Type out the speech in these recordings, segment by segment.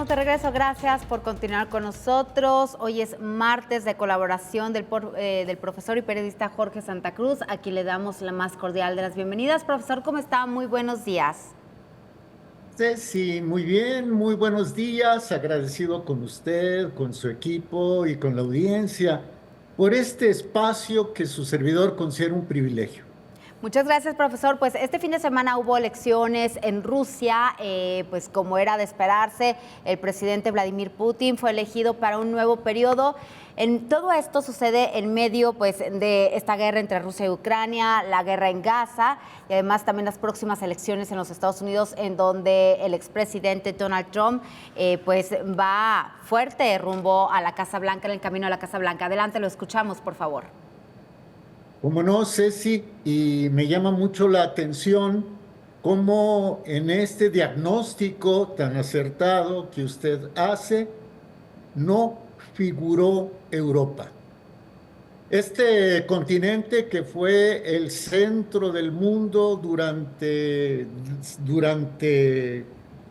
estamos de regreso. Gracias por continuar con nosotros. Hoy es martes de colaboración del profesor y periodista Jorge Santa Cruz. Aquí le damos la más cordial de las bienvenidas. Profesor, ¿cómo está? Muy buenos días. Ceci, muy bien, muy buenos días. Agradecido con usted, con su equipo y con la audiencia por este espacio que su servidor considera un privilegio. Muchas gracias, profesor. Pues este fin de semana hubo elecciones en Rusia, pues como era de esperarse, el presidente Vladimir Putin fue elegido para un nuevo periodo. Todo esto sucede en medio pues, de esta guerra entre Rusia y Ucrania, la guerra en Gaza y además también las próximas elecciones en los Estados Unidos, en donde el expresidente Donald Trump pues va fuerte rumbo a la Casa Blanca, en el camino a la Casa Blanca. Adelante, lo escuchamos, por favor. Como no, Ceci, y me llama mucho la atención cómo en este diagnóstico tan acertado que usted hace, no figuró Europa. Este continente que fue el centro del mundo durante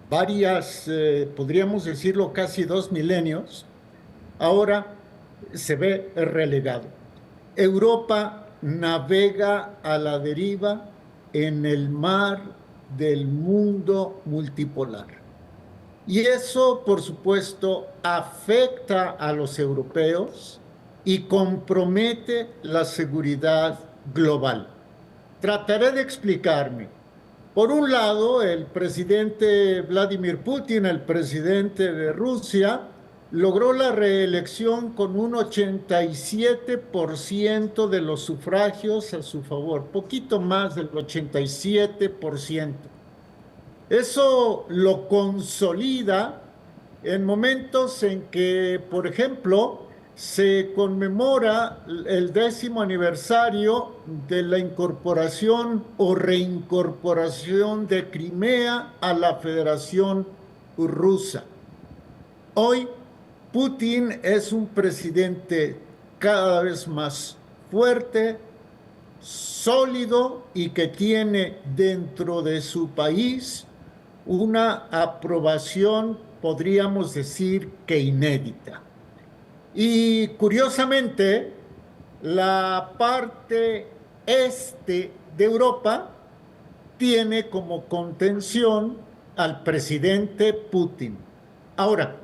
varias, podríamos decirlo, casi 2 milenios, ahora se ve relegado. Europa navega a la deriva en el mar del mundo multipolar. Y eso, por supuesto, afecta a los europeos y compromete la seguridad global. Trataré de explicarme. Por un lado, el presidente Vladimir Putin, el presidente de Rusia, logró la reelección con un 87% de los sufragios a su favor, poquito más del 87%. Eso lo consolida en momentos en que, por ejemplo, se conmemora el 10º aniversario de la incorporación o reincorporación de Crimea a la Federación Rusa. Hoy, Putin es un presidente cada vez más fuerte, sólido y que tiene dentro de su país una aprobación, podríamos decir que inédita. Y curiosamente, la parte este de Europa tiene como contención al presidente Putin. Ahora,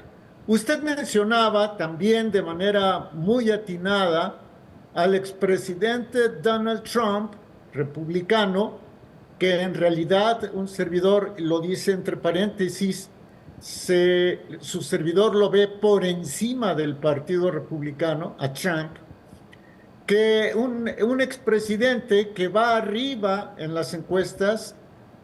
usted mencionaba también de manera muy atinada al expresidente Donald Trump, republicano, que en realidad un servidor lo dice entre paréntesis, su servidor lo ve por encima del Partido Republicano, a Trump, que un expresidente que va arriba en las encuestas,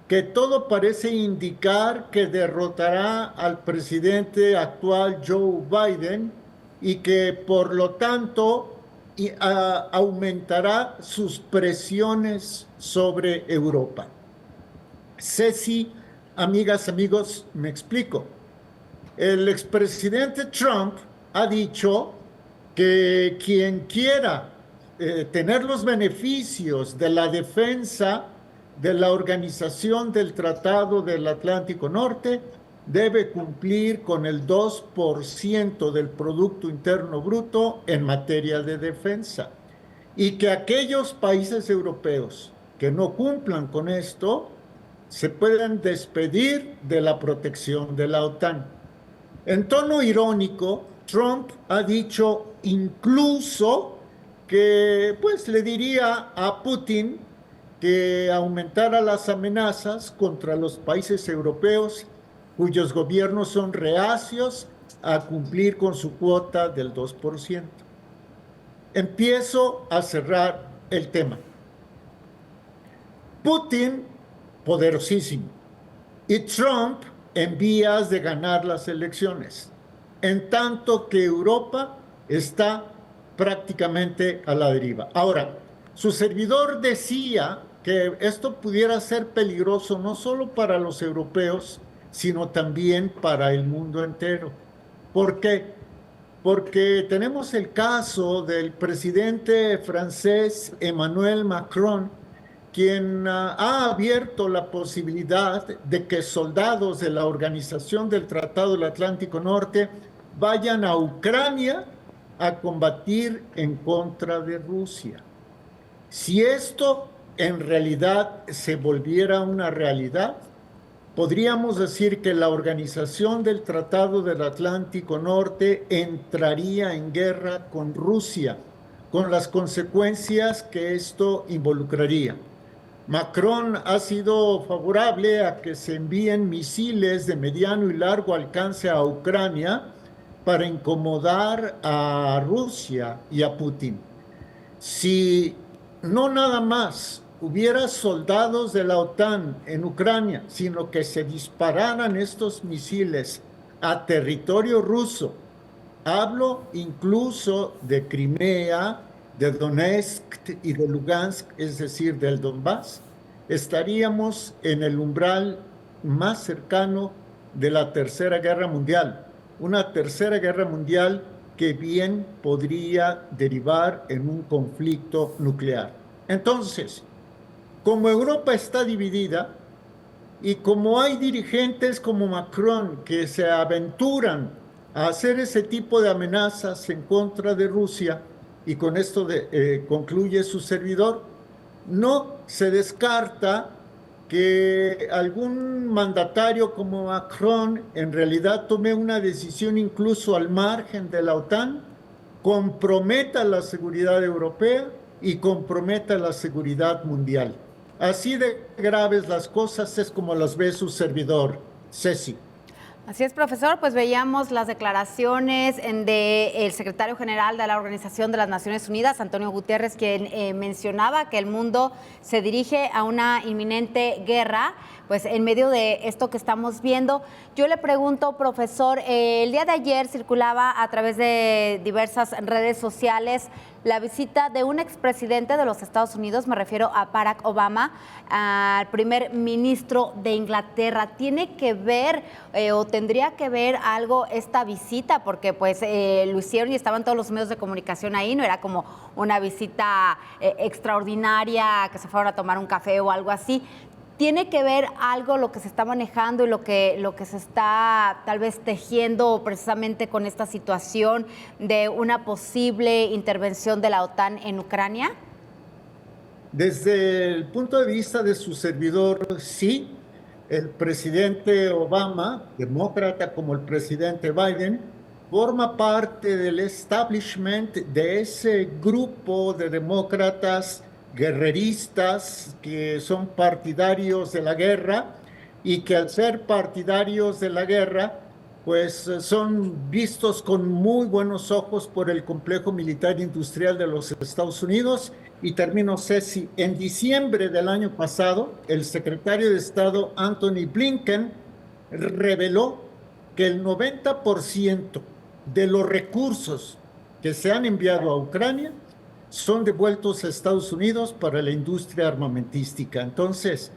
que todo parece indicar que derrotará al presidente actual Joe Biden y que por lo tanto aumentará sus presiones sobre Europa. Ceci, amigas, amigos, me explico. El expresidente Trump ha dicho que quien quiera tener los beneficios de la defensa de la Organización del Tratado del Atlántico Norte debe cumplir con el 2% del Producto Interno Bruto en materia de defensa. Y que aquellos países europeos que no cumplan con esto se pueden despedir de la protección de la OTAN. En tono irónico, Trump ha dicho incluso que pues le diría a Putin que aumentara las amenazas contra los países europeos cuyos gobiernos son reacios a cumplir con su cuota del 2%. Empiezo a cerrar el tema. Putin, poderosísimo, y Trump en vías de ganar las elecciones, en tanto que Europa está prácticamente a la deriva. Ahora, su servidor decía que esto pudiera ser peligroso no solo para los europeos, sino también para el mundo entero. ¿Por qué? Porque tenemos el caso del presidente francés Emmanuel Macron, quien ha abierto la posibilidad de que soldados de la Organización del Tratado del Atlántico Norte vayan a Ucrania a combatir en contra de Rusia. Si esto en realidad se volviera una realidad, podríamos decir que la Organización del Tratado del Atlántico Norte entraría en guerra con Rusia, con las consecuencias que esto involucraría. Macron ha sido favorable a que se envíen misiles de mediano y largo alcance a Ucrania para incomodar a Rusia y a Putin. Si no nada más hubiera soldados de la OTAN en Ucrania, sino que se dispararan estos misiles a territorio ruso, hablo incluso de Crimea, de Donetsk y de Lugansk, es decir, del Donbass, estaríamos en el umbral más cercano de la Tercera Guerra Mundial. Una Tercera Guerra Mundial que bien podría derivar en un conflicto nuclear. Entonces, como Europa está dividida y como hay dirigentes como Macron que se aventuran a hacer ese tipo de amenazas en contra de Rusia, y con esto concluye su servidor, no se descarta que algún mandatario como Macron en realidad tome una decisión incluso al margen de la OTAN, comprometa la seguridad europea y comprometa la seguridad mundial. Así de graves las cosas es como las ve su servidor, Ceci. Así es, profesor, pues veíamos las declaraciones del secretario general de la Organización de las Naciones Unidas, Antonio Guterres, quien mencionaba que el mundo se dirige a una inminente guerra, pues en medio de esto que estamos viendo. Yo le pregunto, profesor, el día de ayer circulaba a través de diversas redes sociales la visita de un expresidente de los Estados Unidos, me refiero a Barack Obama, al primer ministro de Inglaterra. ¿Tiene que ver o tendría que ver algo esta visita? Porque pues lo hicieron y estaban todos los medios de comunicación ahí, no era como una visita extraordinaria, que se fueron a tomar un café o algo así. ¿Tiene que ver algo lo que se está manejando y lo que se está tal vez tejiendo precisamente con esta situación de una posible intervención de la OTAN en Ucrania? Desde el punto de vista de su servidor, sí. El presidente Obama, demócrata como el presidente Biden, forma parte del establishment de ese grupo de demócratas guerreristas que son partidarios de la guerra y que al ser partidarios de la guerra, pues son vistos con muy buenos ojos por el complejo militar industrial de los Estados Unidos. Y termino, Ceci, en diciembre del año pasado, el secretario de Estado Anthony Blinken reveló que el 90% de los recursos que se han enviado a Ucrania son devueltos a Estados Unidos para la industria armamentística. Entonces,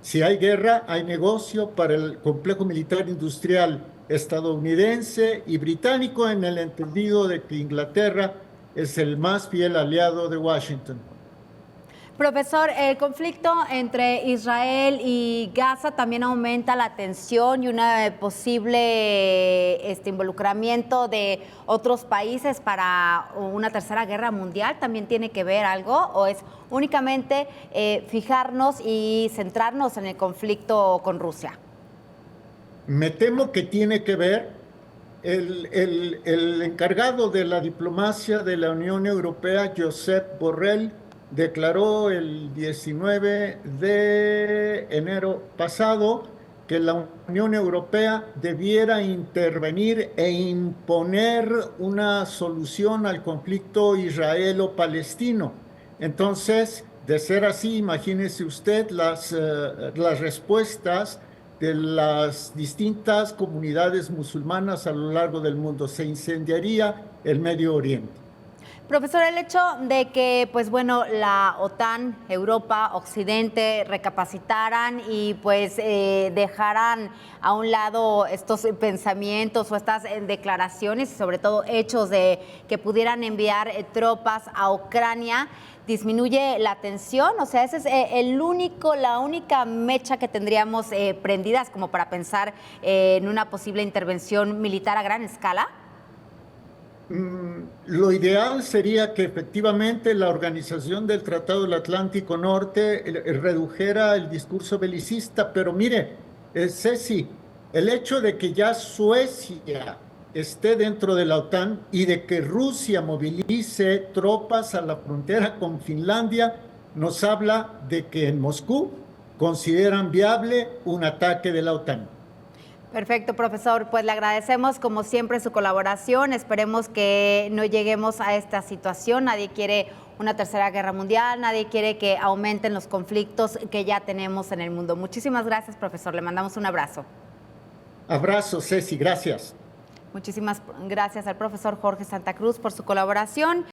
si hay guerra, hay negocio para el complejo militar industrial estadounidense y británico, en el entendido de que Inglaterra es el más fiel aliado de Washington. Profesor, el conflicto entre Israel y Gaza también aumenta la tensión y un posible involucramiento de otros países para una tercera guerra mundial. ¿También tiene que ver algo o es únicamente fijarnos y centrarnos en el conflicto con Rusia? Me temo que tiene que ver. El encargado de la diplomacia de la Unión Europea, Josep Borrell, declaró el 19 de enero pasado que la Unión Europea debiera intervenir e imponer una solución al conflicto israelo-palestino. Entonces, de ser así, imagínese usted las respuestas de las distintas comunidades musulmanas a lo largo del mundo. Se incendiaría el Medio Oriente. Profesor, el hecho de que, pues bueno, la OTAN, Europa, Occidente recapacitaran y pues dejaran a un lado estos pensamientos o estas declaraciones y sobre todo hechos de que pudieran enviar tropas a Ucrania, disminuye la tensión. O sea, ese es la única mecha que tendríamos prendidas como para pensar en una posible intervención militar a gran escala. Lo ideal sería que efectivamente la Organización del Tratado del Atlántico Norte redujera el discurso belicista, pero mire, Ceci, el hecho de que ya Suecia esté dentro de la OTAN y de que Rusia movilice tropas a la frontera con Finlandia nos habla de que en Moscú consideran viable un ataque de la OTAN. Perfecto, profesor. Pues le agradecemos como siempre su colaboración. Esperemos que no lleguemos a esta situación. Nadie quiere una tercera guerra mundial, nadie quiere que aumenten los conflictos que ya tenemos en el mundo. Muchísimas gracias, profesor. Le mandamos un abrazo. Abrazo, Ceci. Gracias. Muchísimas gracias al profesor Jorge Santa Cruz por su colaboración.